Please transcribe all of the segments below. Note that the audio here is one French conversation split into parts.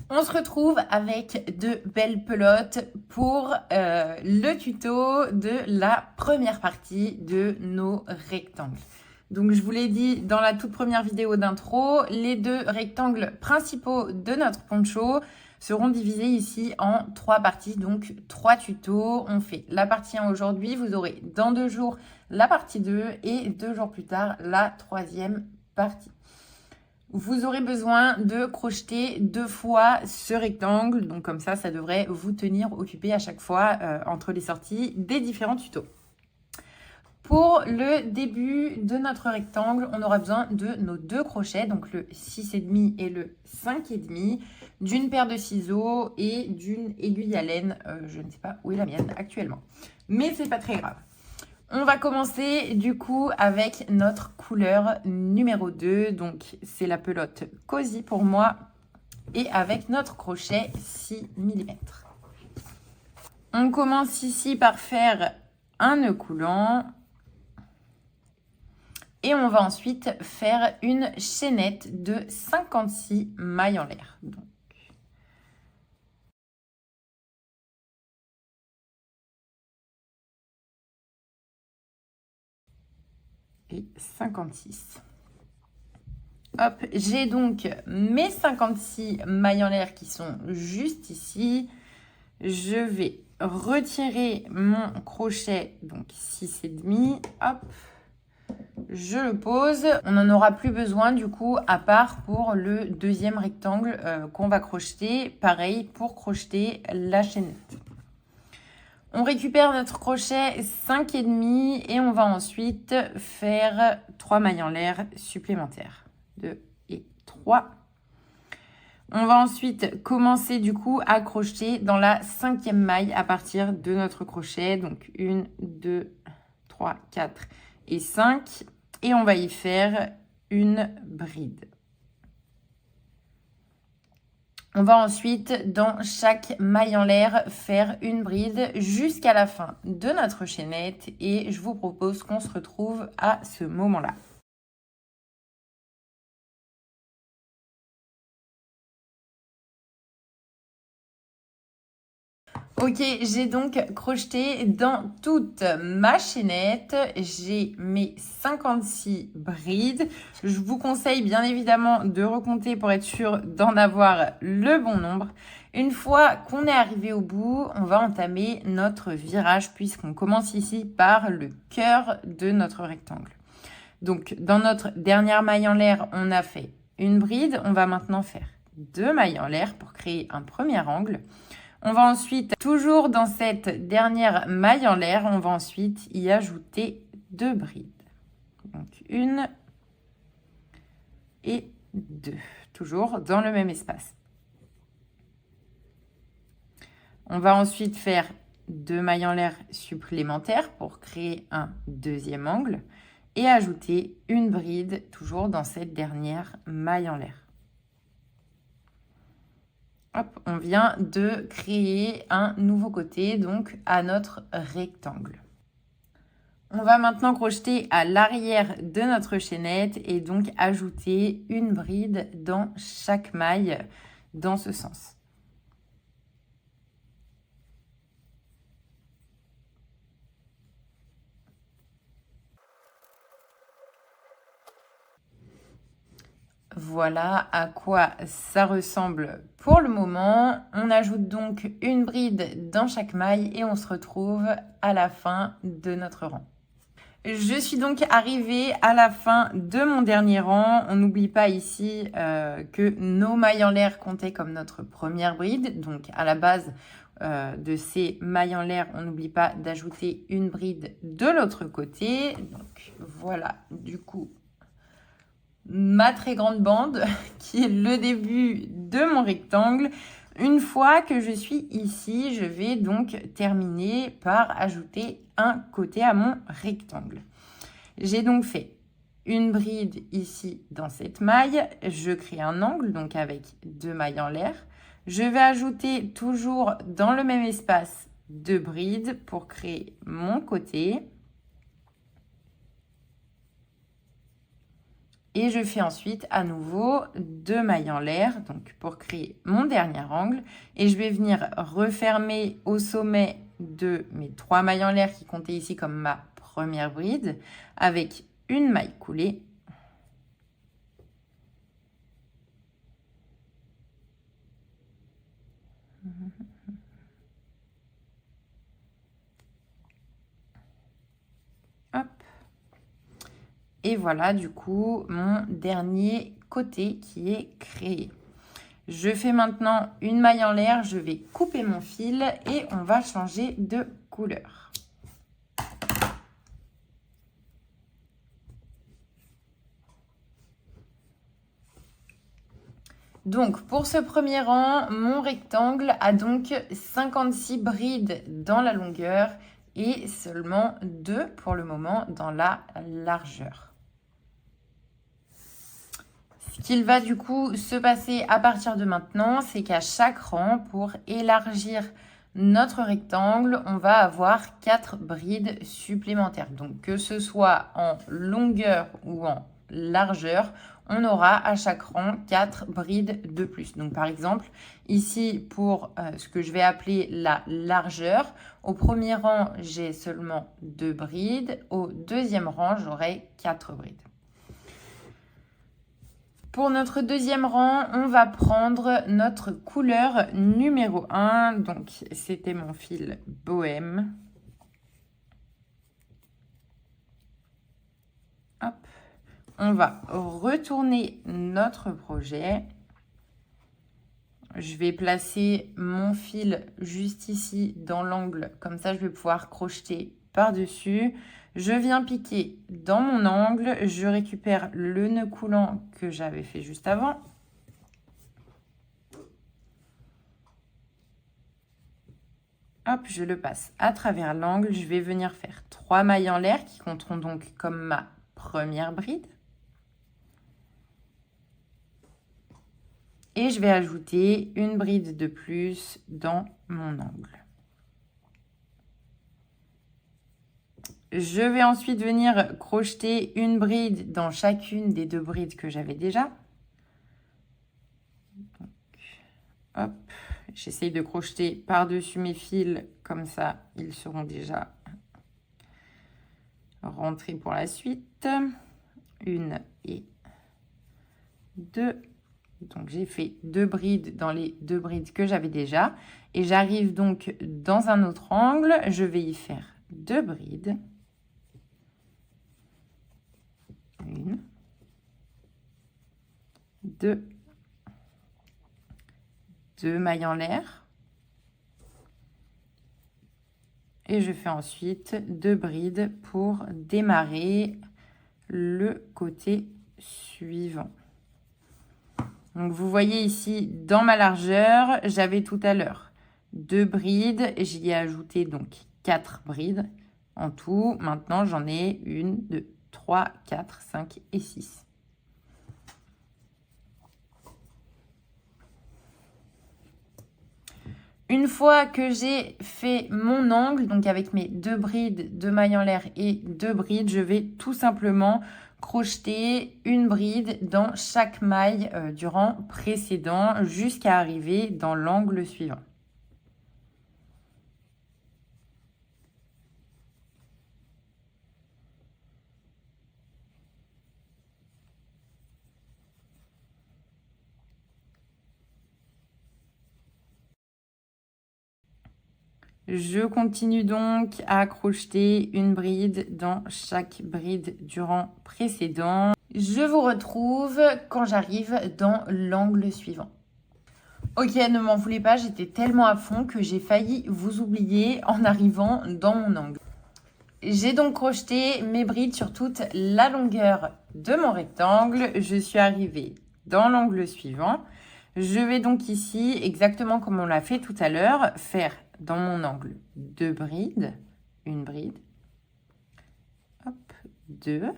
On se retrouve avec de belles pelotes pour le tuto de la première partie de nos rectangles. Donc je vous l'ai dit dans la toute première vidéo d'intro, les deux rectangles principaux de notre poncho seront divisés ici en 3 parties, donc 3 tutos. On fait la partie 1 aujourd'hui, vous aurez dans 2 jours la partie 2 et 2 jours plus tard la 3e partie. Vous aurez besoin de crocheter 2 fois ce rectangle, donc comme ça devrait vous tenir occupé à chaque fois entre les sorties des différents tutos. Pour le début de notre rectangle, on aura besoin de nos 2 crochets, donc le 6,5 et le 5,5, d'une paire de ciseaux et d'une aiguille à laine. Je ne sais pas où est la mienne actuellement, mais c'est pas très grave. On va commencer du coup avec notre couleur numéro 2, donc c'est la pelote Cozy pour moi, et avec notre crochet 6 mm. On commence ici par faire un nœud coulant. Et on va ensuite faire une chaînette de 56 mailles en l'air. Et 56. Hop, j'ai donc mes 56 mailles en l'air qui sont juste ici. Je vais retirer mon crochet, donc 6,5. Hop. Je le pose. On n'en aura plus besoin du coup à part pour le deuxième rectangle qu'on va crocheter. Pareil pour crocheter la chaînette. On récupère notre crochet 5,5 et on va ensuite faire 3 mailles en l'air supplémentaires. 2 et 3. On va ensuite commencer du coup à crocheter dans la 5e maille à partir de notre crochet. Donc 1, 2, 3, 4 et 5. Et on va y faire une bride. On va ensuite, dans chaque maille en l'air, faire une bride jusqu'à la fin de notre chaînette. Et je vous propose qu'on se retrouve à ce moment-là. Ok, j'ai donc crocheté dans toute ma chaînette. J'ai mes 56 brides. Je vous conseille bien évidemment de recompter pour être sûr d'en avoir le bon nombre. Une fois qu'on est arrivé au bout, on va entamer notre virage puisqu'on commence ici par le cœur de notre rectangle. Donc, dans notre dernière maille en l'air, on a fait une bride. On va maintenant faire 2 mailles en l'air pour créer un premier angle. On va ensuite, toujours dans cette dernière maille en l'air, on va ensuite y ajouter 2 brides. Donc 1 et 2, toujours dans le même espace. On va ensuite faire 2 mailles en l'air supplémentaires pour créer un deuxième angle et ajouter une bride toujours dans cette dernière maille en l'air. Hop, on vient de créer un nouveau côté, donc à notre rectangle. On va maintenant crocheter à l'arrière de notre chaînette et donc ajouter une bride dans chaque maille dans ce sens. Voilà à quoi ça ressemble pour le moment. On ajoute donc une bride dans chaque maille et on se retrouve à la fin de notre rang. Je suis donc arrivée à la fin de mon dernier rang. On n'oublie pas ici que nos mailles en l'air comptaient comme notre première bride. Donc à la base de ces mailles en l'air, on n'oublie pas d'ajouter une bride de l'autre côté. Donc voilà, du coup, ma très grande bande qui est le début de mon rectangle. Une fois que je suis ici, je vais donc terminer par ajouter un côté à mon rectangle. J'ai donc fait une bride ici dans cette maille. Je crée un angle donc avec 2 mailles en l'air. Je vais ajouter toujours dans le même espace 2 brides pour créer mon côté. Et je fais ensuite à nouveau 2 mailles en l'air, donc pour créer mon dernier angle. Et je vais venir refermer au sommet de mes 3 mailles en l'air qui comptaient ici comme ma première bride, avec une maille coulée. Hop. Et voilà du coup mon dernier côté qui est créé. Je fais maintenant une maille en l'air, je vais couper mon fil et on va changer de couleur. Donc pour ce premier rang, mon rectangle a donc 56 brides dans la longueur et seulement 2 pour le moment dans la largeur. Ce qu'il va du coup se passer à partir de maintenant, c'est qu'à chaque rang, pour élargir notre rectangle, on va avoir 4 brides supplémentaires. Donc que ce soit en longueur ou en largeur, on aura à chaque rang 4 brides de plus. Donc par exemple, ici pour ce que je vais appeler la largeur, au premier rang, j'ai seulement 2 brides. Au deuxième rang, j'aurai 4 brides. Pour notre deuxième rang, on va prendre notre couleur numéro 1. Donc, c'était mon fil bohème. Hop. On va retourner notre projet. Je vais placer mon fil juste ici dans l'angle. Comme ça, je vais pouvoir crocheter par-dessus. Je viens piquer dans mon angle. Je récupère le nœud coulant que j'avais fait juste avant. Hop, je le passe à travers l'angle. Je vais venir faire 3 mailles en l'air qui compteront donc comme ma première bride. Et je vais ajouter une bride de plus dans mon angle. Je vais ensuite venir crocheter une bride dans chacune des 2 brides que j'avais déjà. Donc, hop, j'essaye de crocheter par-dessus mes fils, comme ça ils seront déjà rentrés pour la suite. 1 et 2. Donc j'ai fait 2 brides dans les 2 brides que j'avais déjà. Et j'arrive donc dans un autre angle. Je vais y faire 2 brides. 1, 2, 2 mailles en l'air. Et je fais ensuite 2 brides pour démarrer le côté suivant. Donc vous voyez ici, dans ma largeur, j'avais tout à l'heure 2 brides. J'y ai ajouté donc 4 brides en tout. Maintenant, j'en ai 1, 2, 3, 4, 5 et 6. Une fois que j'ai fait mon angle, donc avec mes 2 brides, 2 mailles en l'air et 2 brides, je vais tout simplement crocheter une bride dans chaque maille du rang précédent jusqu'à arriver dans l'angle suivant. Je continue donc à crocheter une bride dans chaque bride du rang précédent. Je vous retrouve quand j'arrive dans l'angle suivant. Ok, ne m'en voulez pas, j'étais tellement à fond que j'ai failli vous oublier en arrivant dans mon angle. J'ai donc crocheté mes brides sur toute la longueur de mon rectangle. Je suis arrivée dans l'angle suivant. Je vais donc ici, exactement comme on l'a fait tout à l'heure, faire dans mon angle 2 brides, une bride, hop, 2,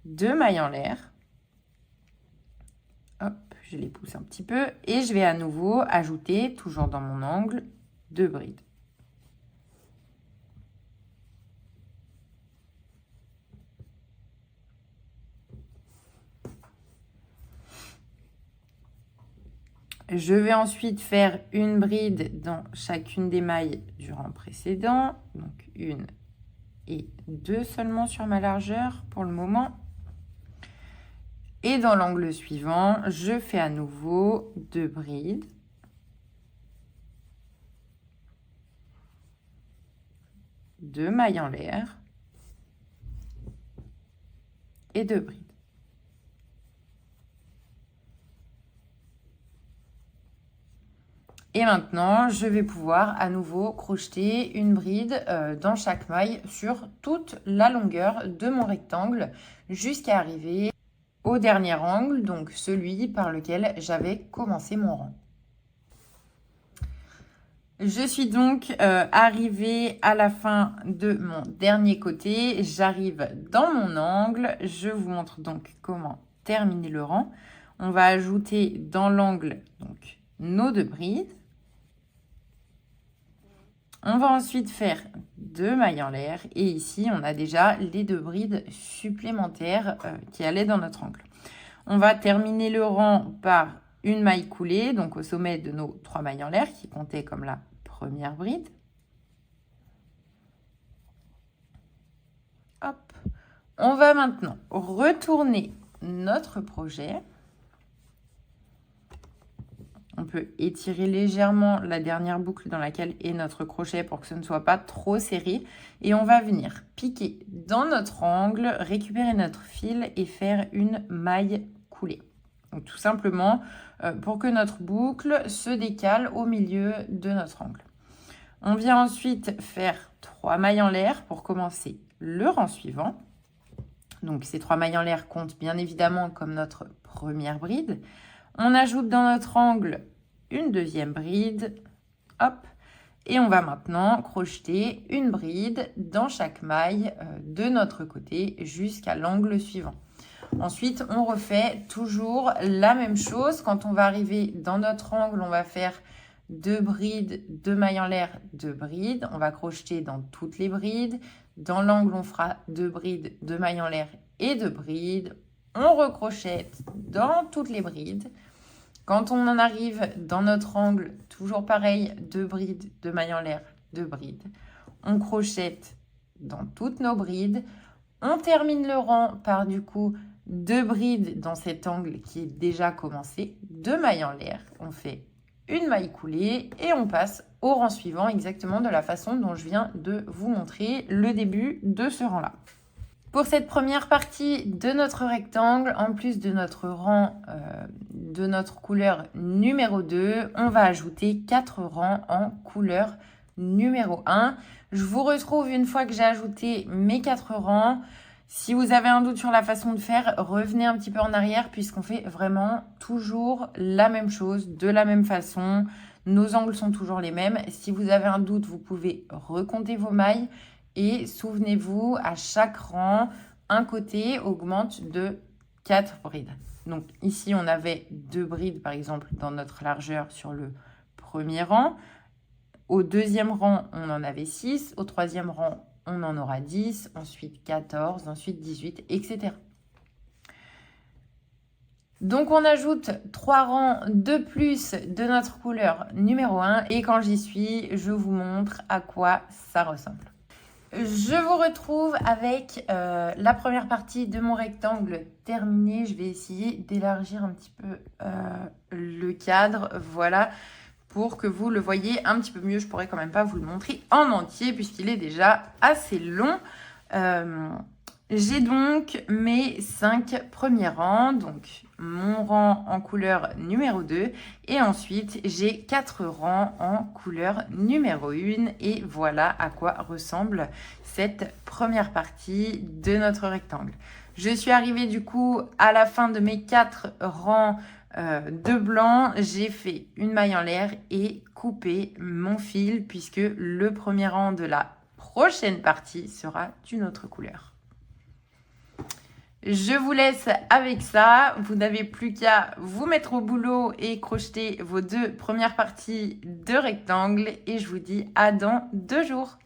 2 mailles en l'air, hop, je les pousse un petit peu et je vais à nouveau ajouter, toujours dans mon angle, 2 brides. Je vais ensuite faire une bride dans chacune des mailles du rang précédent. Donc une et deux seulement sur ma largeur pour le moment. Et dans l'angle suivant, je fais à nouveau 2 brides. Deux mailles en l'air. Et 2 brides. Et maintenant, je vais pouvoir à nouveau crocheter une bride dans chaque maille sur toute la longueur de mon rectangle jusqu'à arriver au dernier angle, donc celui par lequel j'avais commencé mon rang. Je suis donc arrivée à la fin de mon dernier côté. J'arrive dans mon angle. Je vous montre donc comment terminer le rang. On va ajouter dans l'angle donc nos 2 brides. On va ensuite faire 2 mailles en l'air et ici on a déjà les 2 brides supplémentaires qui allaient dans notre angle. On va terminer le rang par une maille coulée, donc au sommet de nos 3 mailles en l'air qui comptaient comme la première bride. Hop. On va maintenant retourner notre projet. On peut étirer légèrement la dernière boucle dans laquelle est notre crochet pour que ce ne soit pas trop serré. Et on va venir piquer dans notre angle, récupérer notre fil et faire une maille coulée. Donc tout simplement pour que notre boucle se décale au milieu de notre angle. On vient ensuite faire 3 mailles en l'air pour commencer le rang suivant. Donc ces 3 mailles en l'air comptent bien évidemment comme notre première bride. On ajoute dans notre angle une deuxième bride, hop, et on va maintenant crocheter une bride dans chaque maille de notre côté jusqu'à l'angle suivant. Ensuite, on refait toujours la même chose. Quand on va arriver dans notre angle, on va faire 2 brides, 2 mailles en l'air, 2 brides. On va crocheter dans toutes les brides. Dans l'angle, on fera 2 brides, 2 mailles en l'air et 2 brides. On recrochette dans toutes les brides. Quand on en arrive dans notre angle, toujours pareil, 2 brides, 2 mailles en l'air, 2 brides. On crochette dans toutes nos brides. On termine le rang par du coup 2 brides dans cet angle qui est déjà commencé, 2 mailles en l'air. On fait une maille coulée et on passe au rang suivant exactement de la façon dont je viens de vous montrer le début de ce rang-là. Pour cette première partie de notre rectangle, en plus de notre rang de notre couleur numéro 2, on va ajouter 4 rangs en couleur numéro 1. Je vous retrouve une fois que j'ai ajouté mes 4 rangs. Si vous avez un doute sur la façon de faire, revenez un petit peu en arrière puisqu'on fait vraiment toujours la même chose, de la même façon. Nos angles sont toujours les mêmes. Si vous avez un doute, vous pouvez recompter vos mailles. Et souvenez-vous, à chaque rang, un côté augmente de 4 brides. Donc ici, on avait 2 brides, par exemple, dans notre largeur sur le premier rang. Au deuxième rang, on en avait 6. Au troisième rang, on en aura 10. Ensuite 14, ensuite 18, etc. Donc on ajoute 3 rangs de plus de notre couleur numéro 1. Et quand j'y suis, je vous montre à quoi ça ressemble. Je vous retrouve avec la première partie de mon rectangle terminée. Je vais essayer d'élargir un petit peu le cadre, voilà, pour que vous le voyez un petit peu mieux. Je pourrais quand même pas vous le montrer en entier puisqu'il est déjà assez long. J'ai donc mes 5 premiers rangs, donc mon rang en couleur numéro 2 et ensuite j'ai 4 rangs en couleur numéro 1 et voilà à quoi ressemble cette première partie de notre rectangle. Je suis arrivée du coup à la fin de mes 4 rangs de blanc, j'ai fait une maille en l'air et coupé mon fil puisque le premier rang de la prochaine partie sera d'une autre couleur. Je vous laisse avec ça. Vous n'avez plus qu'à vous mettre au boulot et crocheter vos 2 premières parties de rectangle. Et je vous dis à dans 2 jours.